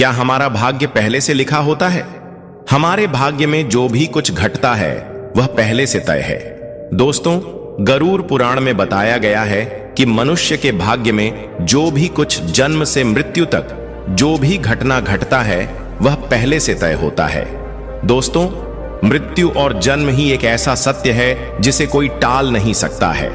क्या हमारा भाग्य पहले से लिखा होता है? हमारे भाग्य में जो भी कुछ घटता है वह पहले से तय है। दोस्तों, गरुड़ पुराण में बताया गया है कि मनुष्य के भाग्य में जो भी कुछ जन्म से मृत्यु तक जो भी घटना घटता है वह पहले से तय होता है। दोस्तों, मृत्यु और जन्म ही एक ऐसा सत्य है जिसे कोई टाल नहीं सकता है।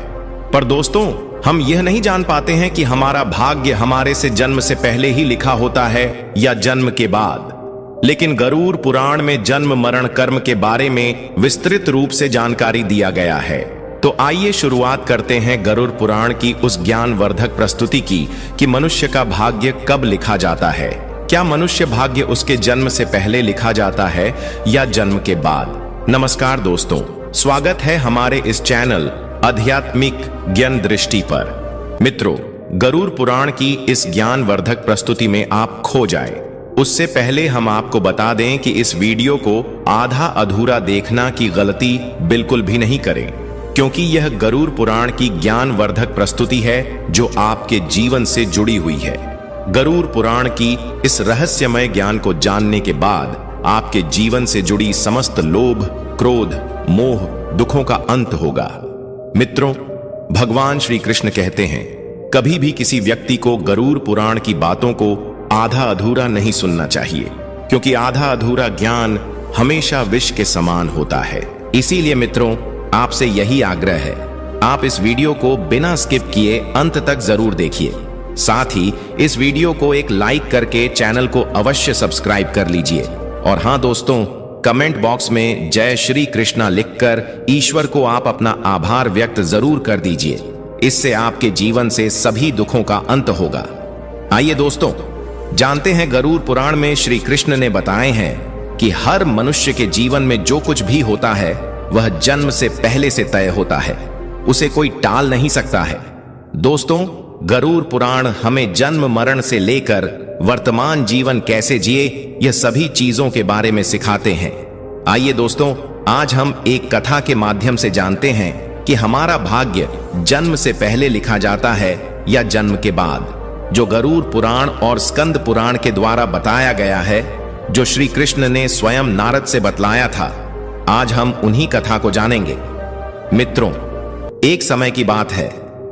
पर दोस्तों, हम यह नहीं जान पाते हैं कि हमारा भाग्य हमारे से जन्म से पहले ही लिखा होता है या जन्म के बाद। लेकिन गरुड़ पुराण में जन्म मरण कर्म के बारे में विस्तृत रूप से जानकारी दिया गया है। तो आइए शुरुआत करते हैं गरुड़ पुराण की उस ज्ञानवर्धक प्रस्तुति की कि मनुष्य का भाग्य कब लिखा जाता है। क्या मनुष्य भाग्य उसके जन्म से पहले लिखा जाता है या जन्म के बाद? नमस्कार दोस्तों, स्वागत है हमारे इस चैनल आध्यात्मिक ज्ञान दृष्टि पर। मित्रों, गरुड़ पुराण की इस ज्ञानवर्धक प्रस्तुति में आप खो जाए उससे पहले हम आपको बता दें कि इस वीडियो को आधा अधूरा देखना की गलती बिल्कुल भी नहीं करें, क्योंकि यह गरुड़ पुराण की ज्ञानवर्धक प्रस्तुति है जो आपके जीवन से जुड़ी हुई है। गरुड़ पुराण की इस रहस्यमय ज्ञान को जानने के बाद आपके जीवन से जुड़ी समस्त लोभ, क्रोध, मोह, दुखों का अंत होगा। मित्रों, भगवान श्री कृष्ण कहते हैं, कभी भी किसी व्यक्ति को गरुड़ पुराण की बातों को आधा अधूरा नहीं सुनना चाहिए, क्योंकि आधा अधूरा ज्ञान हमेशा विष के समान होता है। इसीलिए मित्रों, आपसे यही आग्रह है, आप इस वीडियो को बिना स्किप किए अंत तक जरूर देखिए। साथ ही इस वीडियो को एक लाइक करके चैनल को अवश्य सब्सक्राइब कर लीजिए। और हां दोस्तों, कमेंट बॉक्स में जय श्री कृष्णा लिखकर ईश्वर को आप अपना आभार व्यक्त जरूर कर दीजिए। इससे आपके जीवन से सभी दुखों का अंत होगा। आइए दोस्तों, जानते हैं गरुड़ पुराण में श्री कृष्ण ने बताए हैं कि हर मनुष्य के जीवन में जो कुछ भी होता है वह जन्म से पहले से तय होता है, उसे कोई टाल नहीं सकता है। दोस्तों, गरुड़ पुराण हमें जन्म मरण से लेकर वर्तमान जीवन कैसे जिए यह सभी चीजों के बारे में सिखाते हैं। आइए दोस्तों, आज हम एक कथा के माध्यम से जानते हैं कि हमारा भाग्य जन्म से पहले लिखा जाता है या जन्म के बाद, जो गरुड़ पुराण और स्कंद पुराण के द्वारा बताया गया है, जो श्री कृष्ण ने स्वयं नारद से बतलाया था। आज हम उन्हीं कथा को जानेंगे। मित्रों, एक समय की बात है,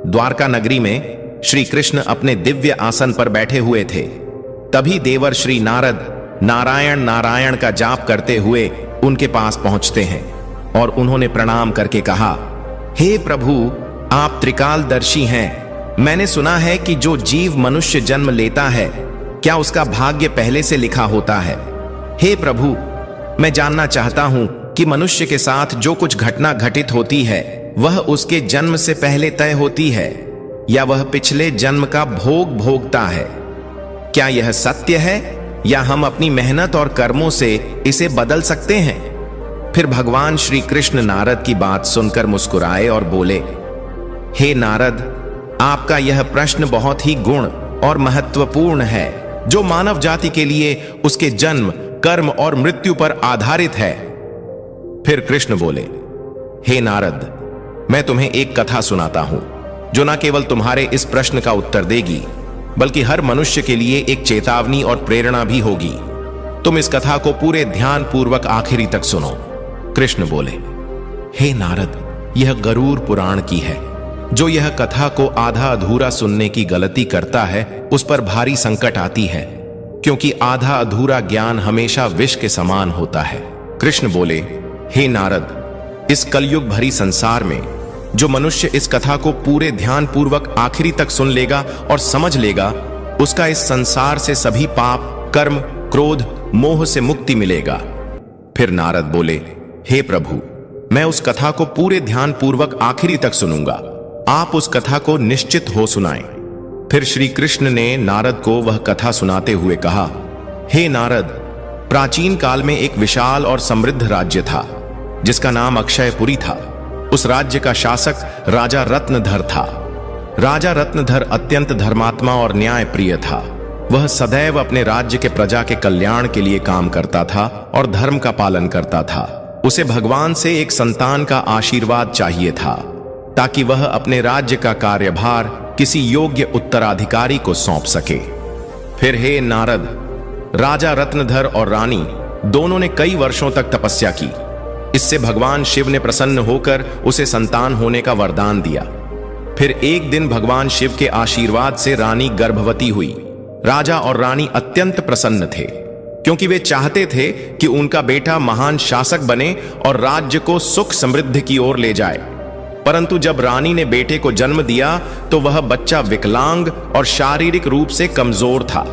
द्वारका नगरी में श्री कृष्ण अपने दिव्य आसन पर बैठे हुए थे। तभी देवर श्री नारद नारायण नारायण का जाप करते हुए उनके पास पहुंचते हैं और उन्होंने प्रणाम करके कहा, हे प्रभु, आप त्रिकालदर्शी हैं। मैंने सुना है कि जो जीव मनुष्य जन्म लेता है, क्या उसका भाग्य पहले से लिखा होता है? हे प्रभु, मैं जानना चाहता हूं कि मनुष्य के साथ जो कुछ घटना घटित होती है वह उसके जन्म से पहले तय होती है या वह पिछले जन्म का भोग भोगता है? क्या यह सत्य है या हम अपनी मेहनत और कर्मों से इसे बदल सकते हैं? फिर भगवान श्री कृष्ण नारद की बात सुनकर मुस्कुराए और बोले, हे नारद, आपका यह प्रश्न बहुत ही गुण और महत्वपूर्ण है, जो मानव जाति के लिए उसके जन्म, कर्म और मृत्यु पर आधारित है। फिर कृष्ण बोले, हे नारद, मैं तुम्हें एक कथा सुनाता हूं जो न केवल तुम्हारे इस प्रश्न का उत्तर देगी, बल्कि हर मनुष्य के लिए एक चेतावनी और प्रेरणा भी होगी। तुम इस कथा को पूरे ध्यान पूर्वक आखिरी तक सुनो। कृष्ण बोले, हे नारद, यह गरुड़ पुराण की है। जो यह कथा को आधा अधूरा सुनने की गलती करता है उस पर भारी संकट आती है, क्योंकि आधा अधूरा ज्ञान हमेशा विष के समान होता है। कृष्ण बोले, हे नारद, इस कलयुग भरी संसार में जो मनुष्य इस कथा को पूरे ध्यान पूर्वक आखिरी तक सुन लेगा और समझ लेगा, उसका इस संसार से सभी पाप, कर्म, क्रोध, मोह से मुक्ति मिलेगा। फिर नारद बोले, हे प्रभु, मैं उस कथा को पूरे ध्यान पूर्वक आखिरी तक सुनूंगा। आप उस कथा को निश्चित हो सुनाएं। फिर श्री कृष्ण ने नारद को वह कथा सुनाते हुए कहा, हे नारद, प्राचीन काल में एक विशाल और समृद्ध राज्य था जिसका नाम अक्षयपुरी था। उस राज्य का शासक राजा रत्नधर था। राजा रत्नधर अत्यंत धर्मात्मा और न्याय प्रिय था। वह सदैव अपने राज्य के प्रजा के कल्याण के लिए काम करता था और धर्म का पालन करता था। उसे भगवान से एक संतान का आशीर्वाद चाहिए था, ताकि वह अपने राज्य का कार्यभार किसी योग्य उत्तराधिकारी को सौंप सके। फिर हे नारद, राजा रत्नधर और रानी दोनों ने कई वर्षों तक तपस्या की। इससे भगवान शिव ने प्रसन्न होकर उसे संतान होने का वरदान दिया। फिर एक दिन भगवान शिव के आशीर्वाद से रानी गर्भवती हुई। राजा और रानी अत्यंत प्रसन्न थे, क्योंकि वे चाहते थे कि उनका बेटा महान शासक बने और राज्य को सुख समृद्धि की ओर ले जाए। परंतु जब रानी ने बेटे को जन्म दिया तो वह बच्चा विकलांग और शारीरिक रूप से कमजोर था।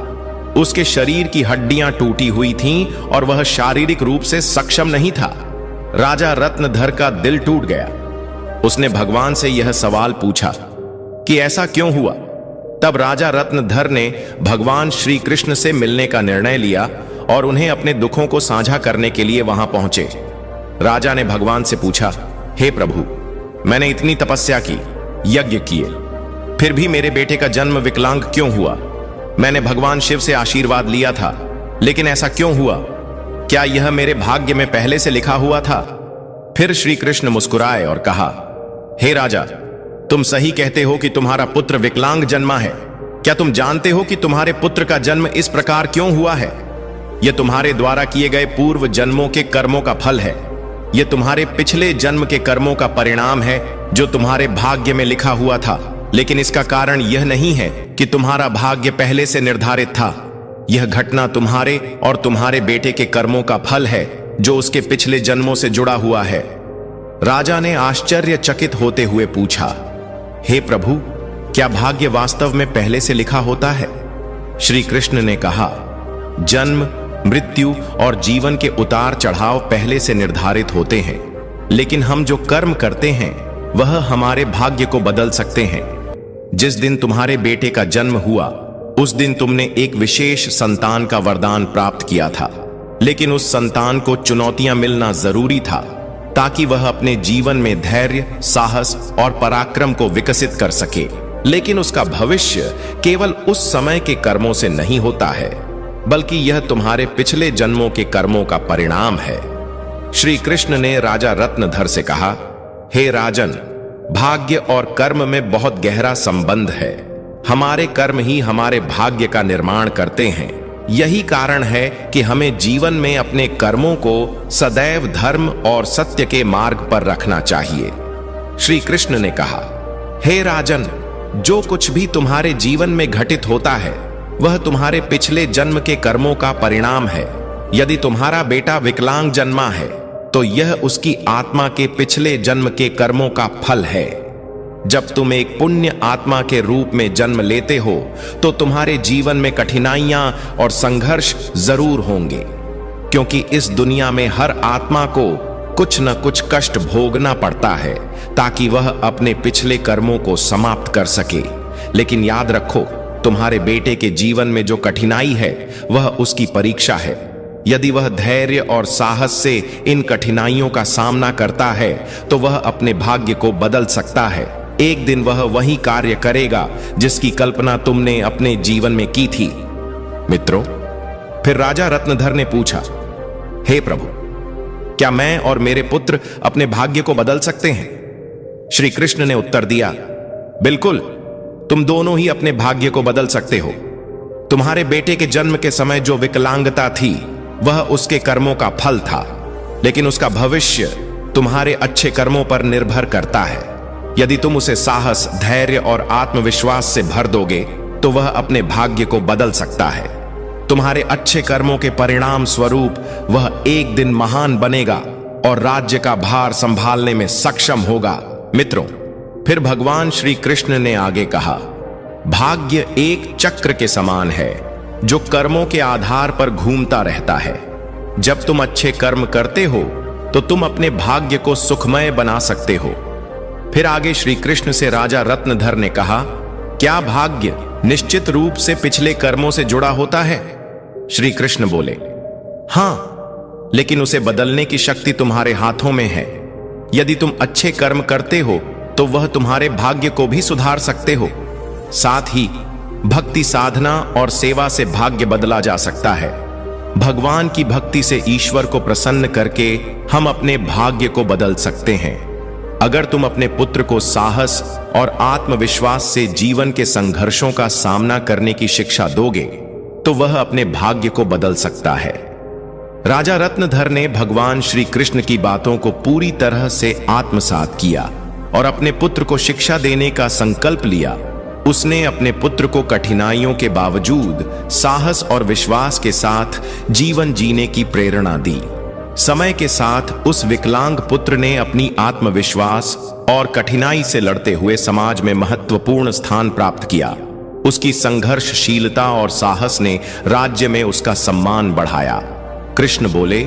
उसके शरीर की हड्डियां टूटी हुई थीं और वह शारीरिक रूप से सक्षम नहीं था। राजा रत्नधर का दिल टूट गया। उसने भगवान से यह सवाल पूछा कि ऐसा क्यों हुआ। तब राजा रत्नधर ने भगवान श्री कृष्ण से मिलने का निर्णय लिया और उन्हें अपने दुखों को साझा करने के लिए वहां पहुंचे। राजा ने भगवान से पूछा, हे प्रभु, मैंने इतनी तपस्या की, यज्ञ किए, फिर भी मेरे बेटे का जन्म विकलांग क्यों हुआ? मैंने भगवान शिव से आशीर्वाद लिया था, लेकिन ऐसा क्यों हुआ? क्या यह मेरे भाग्य में पहले से लिखा हुआ था? फिर श्री कृष्ण मुस्कुराए और कहा, हे राजा, तुम सही कहते हो कि तुम्हारा पुत्र विकलांग जन्मा है। क्या तुम जानते हो कि तुम्हारे पुत्र का जन्म इस प्रकार क्यों हुआ है? यह तुम्हारे द्वारा किए गए पूर्व जन्मों के कर्मों का फल है। यह तुम्हारे पिछले जन्म के कर्मों का परिणाम है जो तुम्हारे भाग्य में लिखा हुआ था। लेकिन इसका कारण यह नहीं है कि तुम्हारा भाग्य पहले से निर्धारित था। यह घटना तुम्हारे और तुम्हारे बेटे के कर्मों का फल है जो उसके पिछले जन्मों से जुड़ा हुआ है। राजा ने आश्चर्यचकित होते हुए पूछा, हे प्रभु, क्या भाग्य वास्तव में पहले से लिखा होता है? श्री कृष्ण ने कहा, जन्म, मृत्यु और जीवन के उतार चढ़ाव पहले से निर्धारित होते हैं, लेकिन हम जो कर्म करते हैं वह हमारे भाग्य को बदल सकते हैं। जिस दिन तुम्हारे बेटे का जन्म हुआ उस दिन तुमने एक विशेष संतान का वरदान प्राप्त किया था, लेकिन उस संतान को चुनौतियां मिलना जरूरी था ताकि वह अपने जीवन में धैर्य, साहस और पराक्रम को विकसित कर सके। लेकिन उसका भविष्य केवल उस समय के कर्मों से नहीं होता है, बल्कि यह तुम्हारे पिछले जन्मों के कर्मों का परिणाम है। श्री कृष्ण ने राजा रत्नधर से कहा, हे राजन, भाग्य और कर्म में बहुत गहरा संबंध है। हमारे कर्म ही हमारे भाग्य का निर्माण करते हैं। यही कारण है कि हमें जीवन में अपने कर्मों को सदैव धर्म और सत्य के मार्ग पर रखना चाहिए। श्री कृष्ण ने कहा, हे राजन, जो कुछ भी तुम्हारे जीवन में घटित होता है वह तुम्हारे पिछले जन्म के कर्मों का परिणाम है। यदि तुम्हारा बेटा विकलांग जन्मा है तो यह उसकी आत्मा के पिछले जन्म के कर्मों का फल है। जब तुम एक पुण्य आत्मा के रूप में जन्म लेते हो तो तुम्हारे जीवन में कठिनाइयां और संघर्ष जरूर होंगे, क्योंकि इस दुनिया में हर आत्मा को कुछ न कुछ कष्ट भोगना पड़ता है ताकि वह अपने पिछले कर्मों को समाप्त कर सके। लेकिन याद रखो, तुम्हारे बेटे के जीवन में जो कठिनाई है वह उसकी परीक्षा है। यदि वह धैर्य और साहस से इन कठिनाइयों का सामना करता है तो वह अपने भाग्य को बदल सकता है। एक दिन वह वही कार्य करेगा जिसकी कल्पना तुमने अपने जीवन में की थी। मित्रों, फिर राजा रत्नधर ने पूछा, हे प्रभु, क्या मैं और मेरे पुत्र अपने भाग्य को बदल सकते हैं? श्री कृष्ण ने उत्तर दिया, बिल्कुल, तुम दोनों ही अपने भाग्य को बदल सकते हो। तुम्हारे बेटे के जन्म के समय जो विकलांगता थी वह उसके कर्मों का फल था, लेकिन उसका भविष्य तुम्हारे अच्छे कर्मों पर निर्भर करता है। यदि तुम उसे साहस, धैर्य और आत्मविश्वास से भर दोगे तो वह अपने भाग्य को बदल सकता है। तुम्हारे अच्छे कर्मों के परिणाम स्वरूप वह एक दिन महान बनेगा और राज्य का भार संभालने में सक्षम होगा। मित्रों, फिर भगवान श्री कृष्ण ने आगे कहा, भाग्य एक चक्र के समान है जो कर्मों के आधार पर घूमता रहता है। जब तुम अच्छे कर्म करते हो तो तुम अपने भाग्य को सुखमय बना सकते हो। फिर आगे श्री कृष्ण से राजा रत्नधर ने कहा, क्या भाग्य निश्चित रूप से पिछले कर्मों से जुड़ा होता है? श्री कृष्ण बोले, हां, लेकिन उसे बदलने की शक्ति तुम्हारे हाथों में है। यदि तुम अच्छे कर्म करते हो तो वह तुम्हारे भाग्य को भी सुधार सकते हो। साथ ही भक्ति साधना और सेवा से भाग्य बदला जा सकता है। भगवान की भक्ति से ईश्वर को प्रसन्न करके हम अपने भाग्य को बदल सकते हैं। अगर तुम अपने पुत्र को साहस और आत्मविश्वास से जीवन के संघर्षों का सामना करने की शिक्षा दोगे तो वह अपने भाग्य को बदल सकता है। राजा रत्नधर ने भगवान श्री कृष्ण की बातों को पूरी तरह से आत्मसात किया और अपने पुत्र को शिक्षा देने का संकल्प लिया। उसने अपने पुत्र को कठिनाइयों के बावजूद साहस और विश्वास के साथ जीवन जीने की प्रेरणा दी। समय के साथ उस विकलांग पुत्र ने अपनी आत्मविश्वास और कठिनाई से लड़ते हुए समाज में महत्वपूर्ण स्थान प्राप्त किया। उसकी संघर्षशीलता और साहस ने राज्य में उसका सम्मान बढ़ाया। कृष्ण बोले,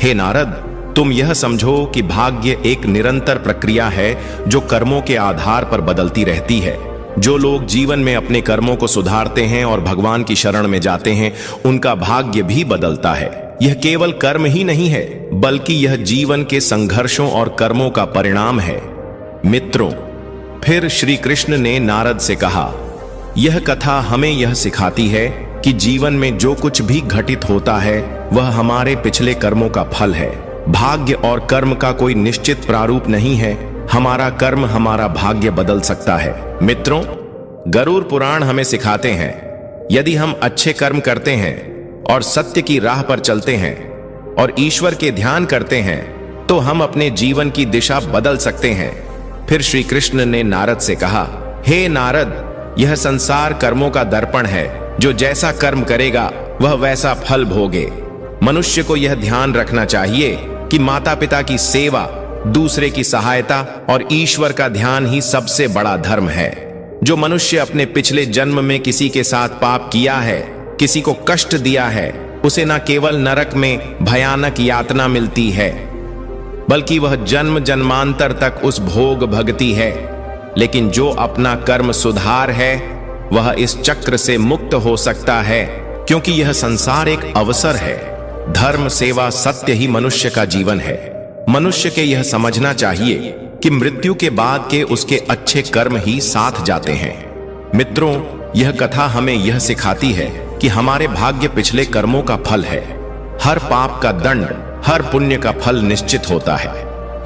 हे नारद, तुम यह समझो कि भाग्य एक निरंतर प्रक्रिया है जो कर्मों के आधार पर बदलती रहती है। जो लोग जीवन में अपने कर्मों को सुधारते हैं और भगवान की शरण में जाते हैं, उनका भाग्य भी बदलता है। यह केवल कर्म ही नहीं है, बल्कि यह जीवन के संघर्षों और कर्मों का परिणाम है। मित्रों, फिर श्री कृष्ण ने नारद से कहा, यह कथा हमें यह सिखाती है कि जीवन में जो कुछ भी घटित होता है वह हमारे पिछले कर्मों का फल है। भाग्य और कर्म का कोई निश्चित प्रारूप नहीं है। हमारा कर्म हमारा भाग्य बदल सकता है। मित्रों, गरुड़ पुराण हमें सिखाते हैं, यदि हम अच्छे कर्म करते हैं और सत्य की राह पर चलते हैं और ईश्वर के ध्यान करते हैं, तो हम अपने जीवन की दिशा बदल सकते हैं। फिर श्री कृष्ण ने नारद से कहा, हे नारद, यह संसार कर्मों का दर्पण है। जो जैसा कर्म करेगा वह वैसा फल भोगे। मनुष्य को यह ध्यान रखना चाहिए कि माता पिता की सेवा, दूसरे की सहायता और ईश्वर का ध्यान ही सबसे बड़ा धर्म है। जो मनुष्य अपने पिछले जन्म में किसी के साथ पाप किया है, किसी को कष्ट दिया है, उसे न केवल नरक में भयानक यातना मिलती है, बल्कि वह जन्म जन्मांतर तक उस भोग भगती है। लेकिन जो अपना कर्म सुधार है, वह इस चक्र से मुक्त हो सकता है, क्योंकि यह संसार एक अवसर है। धर्म, सेवा, सत्य ही मनुष्य का जीवन है। मनुष्य के यह समझना चाहिए कि मृत्यु के बाद के उसके अच्छे कर्म ही साथ जाते हैं। मित्रों, यह कथा हमें यह सिखाती है कि हमारे भाग्य पिछले कर्मों का फल है। हर पाप का दंड, हर पुण्य का फल निश्चित होता है।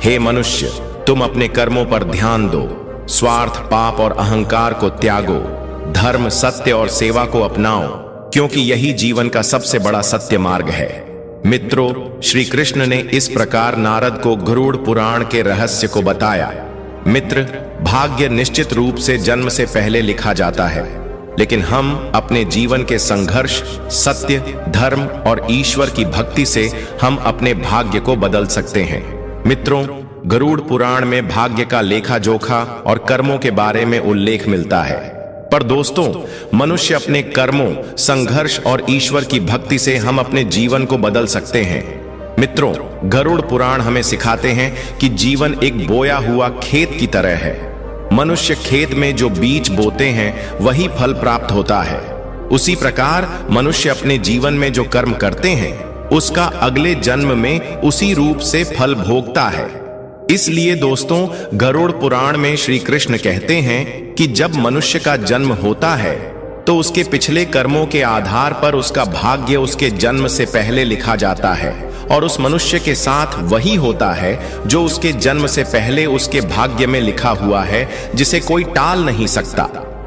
हे मनुष्य, तुम अपने कर्मों पर ध्यान दो। स्वार्थ, पाप और अहंकार को त्यागो। धर्म, सत्य और सेवा को अपनाओ, क्योंकि यही जीवन का सबसे बड़ा सत्य मार्ग है। मित्रों, श्री कृष्ण ने इस प्रकार नारद को गरुड़ पुराण के रहस्य को बताया। मित्र, भाग्य निश्चित रूप से जन्म से पहले लिखा जाता है, लेकिन हम अपने जीवन के संघर्ष, सत्य, धर्म और ईश्वर की भक्ति से हम अपने भाग्य को बदल सकते हैं। मित्रों, गरुड़ पुराण में भाग्य का लेखा जोखा और कर्मों के बारे में उल्लेख मिलता है। पर दोस्तों, मनुष्य अपने कर्मों, संघर्ष और ईश्वर की भक्ति से हम अपने जीवन को बदल सकते हैं। मित्रों, गरुड़ पुराण हमें सिखाते हैं कि जीवन एक बोया हुआ खेत की तरह है। मनुष्य खेत में जो बीज बोते हैं वही फल प्राप्त होता है। उसी प्रकार मनुष्य अपने जीवन में जो कर्म करते हैं उसका अगले जन्म में उसी रूप से फल भोगता है। इसलिए दोस्तों, गरुड़ पुराण में श्री कृष्ण कहते हैं कि जब मनुष्य का जन्म होता है तो उसके पिछले कर्मों के आधार पर उसका भाग्य उसके जन्म से पहले लिखा जाता है और उस मनुष्य के साथ वही होता है जो उसके जन्म से पहले उसके भाग्य में लिखा हुआ है, जिसे कोई टाल नहीं सकता।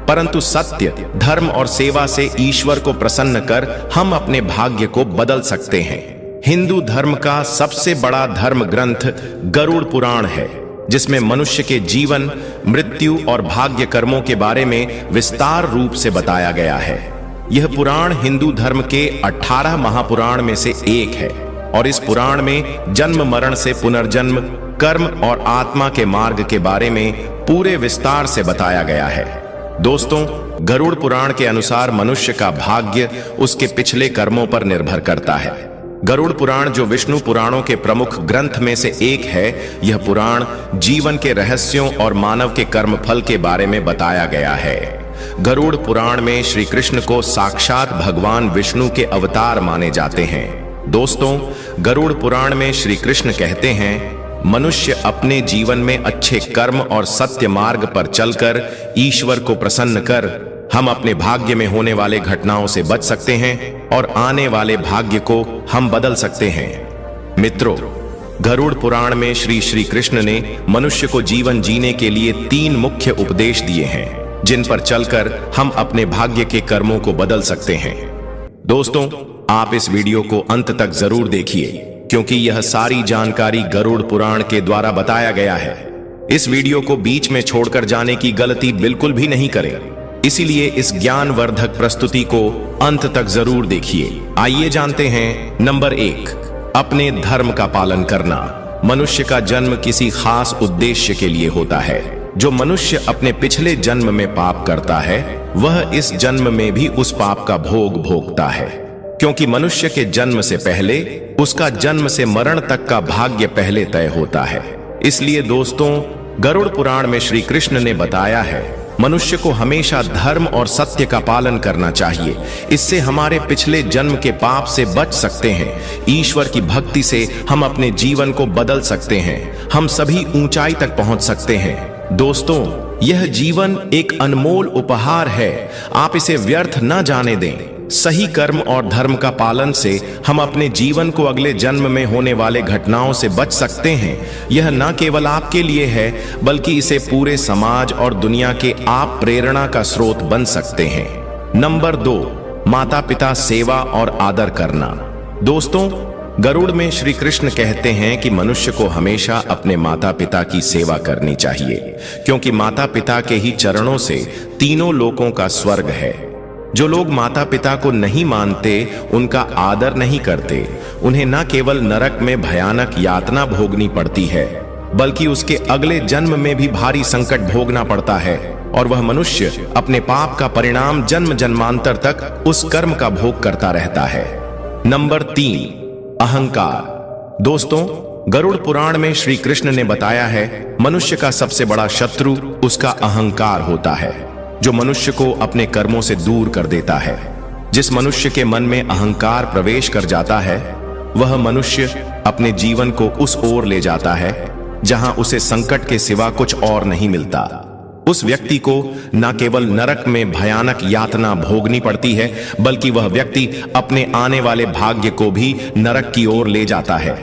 परंतु सत्य, धर्म और सेवा से ईश्वर को प्रसन्न कर हम अपने भाग्य को बदल सकते हैं। हिंदू धर्म का सबसे बड़ा धर्म ग्रंथ गरुड़ पुराण है, जिसमें मनुष्य के जीवन, मृत्यु और भाग्य कर्मों के बारे में विस्तार रूप से बताया गया है। यह पुराण हिंदू धर्म के 18 महापुराण में से एक है और इस पुराण में जन्म मरण से पुनर्जन्म, कर्म और आत्मा के मार्ग के बारे में पूरे विस्तार से बताया गया है। दोस्तों, गरुड़ पुराण के अनुसार मनुष्य का भाग्य उसके पिछले कर्मों पर निर्भर करता है। गरुड़ पुराण, जो विष्णु पुराणों के प्रमुख ग्रंथ में से एक है, यह पुराण जीवन के रहस्यों और मानव के कर्मफल के बारे में बताया गया है। गरुड़ पुराण में श्री कृष्ण को साक्षात भगवान विष्णु के अवतार माने जाते हैं। दोस्तों, गरुड़ पुराण में श्री कृष्ण कहते हैं, मनुष्य अपने जीवन में अच्छे कर्म और सत्य मार्ग पर चलकर ईश्वर को प्रसन्न कर हम अपने भाग्य में होने वाले घटनाओं से बच सकते हैं और आने वाले भाग्य को हम बदल सकते हैं। मित्रों, गरुड़ पुराण में श्री कृष्ण ने मनुष्य को जीवन जीने के लिए 3 मुख्य उपदेश दिए हैं, जिन पर चलकर हम अपने भाग्य के कर्मों को बदल सकते हैं। दोस्तों, आप इस वीडियो को अंत तक जरूर देखिए, क्योंकि यह सारी जानकारी गरुड़ पुराण के द्वारा बताया गया है। इस वीडियो को बीच में छोड़कर जाने की गलती बिल्कुल भी नहीं करें। इसीलिए इस ज्ञानवर्धक प्रस्तुति को अंत तक जरूर देखिए। आइए जानते हैं। नंबर 1, अपने धर्म का पालन करना। मनुष्य का जन्म किसी खास उद्देश्य के लिए होता है। जो मनुष्य अपने पिछले जन्म में पाप करता है, वह इस जन्म में भी उस पाप का भोग भोगता है, क्योंकि मनुष्य के जन्म से पहले उसका जन्म से मरण तक का भाग्य पहले तय होता है। इसलिए दोस्तों, गरुड़ पुराण में श्री कृष्ण ने बताया है, मनुष्य को हमेशा धर्म और सत्य का पालन करना चाहिए। इससे हमारे पिछले जन्म के पाप से बच सकते हैं। ईश्वर की भक्ति से हम अपने जीवन को बदल सकते हैं। हम सभी ऊंचाई तक पहुंच सकते हैं। दोस्तों, यह जीवन एक अनमोल उपहार है। आप इसे व्यर्थ न जाने दें। सही कर्म और धर्म का पालन से हम अपने जीवन को अगले जन्म में होने वाले घटनाओं से बच सकते हैं। यह न केवल आपके लिए है, बल्कि इसे पूरे समाज और दुनिया के आप प्रेरणा का स्रोत बन सकते हैं। नंबर 2, माता पिता सेवा और आदर करना। दोस्तों, गरुड़ में श्री कृष्ण कहते हैं कि मनुष्य को हमेशा अपने माता पिता की सेवा करनी चाहिए, क्योंकि माता पिता के ही चरणों से तीनों लोकों का स्वर्ग है। जो लोग माता पिता को नहीं मानते, उनका आदर नहीं करते, उन्हें न केवल नरक में भयानक यातना भोगनी पड़ती है, बल्कि उसके अगले जन्म में भी भारी संकट भोगना पड़ता है, और वह मनुष्य अपने पाप का परिणाम जन्म जन्मांतर तक उस कर्म का भोग करता रहता है। नंबर 3, अहंकार। दोस्तों, गरुड़ पुराण में श्री कृष्ण ने बताया है, मनुष्य का सबसे बड़ा शत्रु उसका अहंकार होता है, जो मनुष्य को अपने कर्मों से दूर कर देता है। जिस मनुष्य के मन में अहंकार प्रवेश कर जाता है, वह मनुष्य अपने जीवन को उस ओर ले जाता है जहां उसे संकट के सिवा कुछ और नहीं मिलता। उस व्यक्ति को न केवल नरक में भयानक यातना भोगनी पड़ती है, बल्कि वह व्यक्ति अपने आने वाले भाग्य को भी नरक की ओर ले जाता है।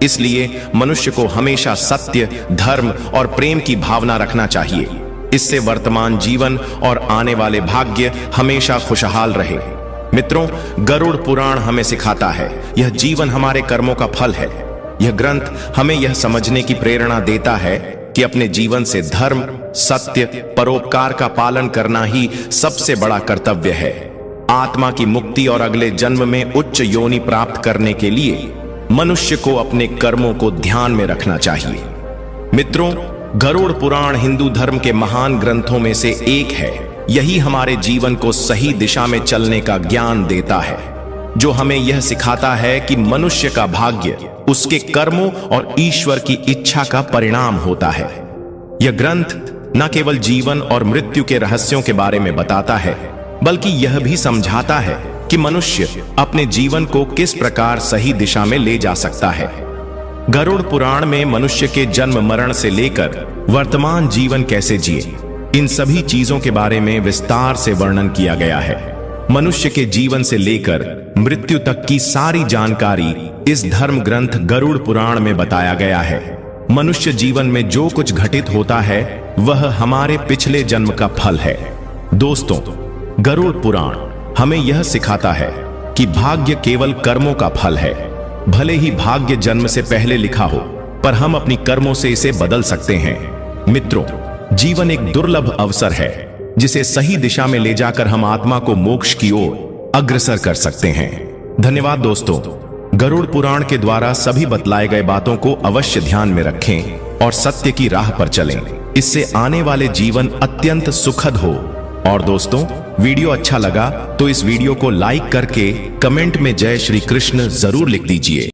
इसलिए मनुष्य को हमेशा सत्य, धर्म और प्रेम की भावना रखना चाहिए। इससे वर्तमान जीवन और आने वाले भाग्य हमेशा खुशहाल रहे। मित्रों, गरुड़ पुराण हमें सिखाता है, यह जीवन हमारे कर्मों का फल है। यह ग्रंथ हमें यह समझने की प्रेरणा देता है कि अपने जीवन से धर्म, सत्य, परोपकार का पालन करना ही सबसे बड़ा कर्तव्य है। आत्मा की मुक्ति और अगले जन्म में उच्च योनि प्राप्त करने के लिए मनुष्य को अपने कर्मों को ध्यान में रखना चाहिए। मित्रों, गरुड़ पुराण हिंदू धर्म के महान ग्रंथों में से एक है। यही हमारे जीवन को सही दिशा में चलने का ज्ञान देता है, जो हमें यह सिखाता है कि मनुष्य का भाग्य उसके कर्मों और ईश्वर की इच्छा का परिणाम होता है। यह ग्रंथ न केवल जीवन और मृत्यु के रहस्यों के बारे में बताता है, बल्कि यह भी समझाता है कि मनुष्य अपने जीवन को किस प्रकार सही दिशा में ले जा सकता है। गरुड़ पुराण में मनुष्य के जन्म मरण से लेकर वर्तमान जीवन कैसे जिए, इन सभी चीजों के बारे में विस्तार से वर्णन किया गया है। मनुष्य के जीवन से लेकर मृत्यु तक की सारी जानकारी इस धर्म ग्रंथ गरुड़ पुराण में बताया गया है। मनुष्य जीवन में जो कुछ घटित होता है, वह हमारे पिछले जन्म का फल है। दोस्तों, गरुड़ पुराण हमें यह सिखाता है कि भाग्य केवल कर्मों का फल है। भले ही भाग्य जन्म से पहले लिखा हो, पर हम अपनी कर्मों से इसे बदल सकते हैं। मित्रों, जीवन एक दुर्लभ अवसर है, जिसे सही दिशा में ले जाकर हम आत्मा को मोक्ष की ओर अग्रसर कर सकते हैं। धन्यवाद दोस्तों। गरुड़ पुराण के द्वारा सभी बतलाए गए बातों को अवश्य ध्यान में रखें और सत्य की राह पर चलें। इससे आने वाले जीवन अत्यंत सुखद हो। और दोस्तों, वीडियो अच्छा लगा तो इस वीडियो को लाइक करके कमेंट में जय श्री कृष्ण जरूर लिख दीजिए।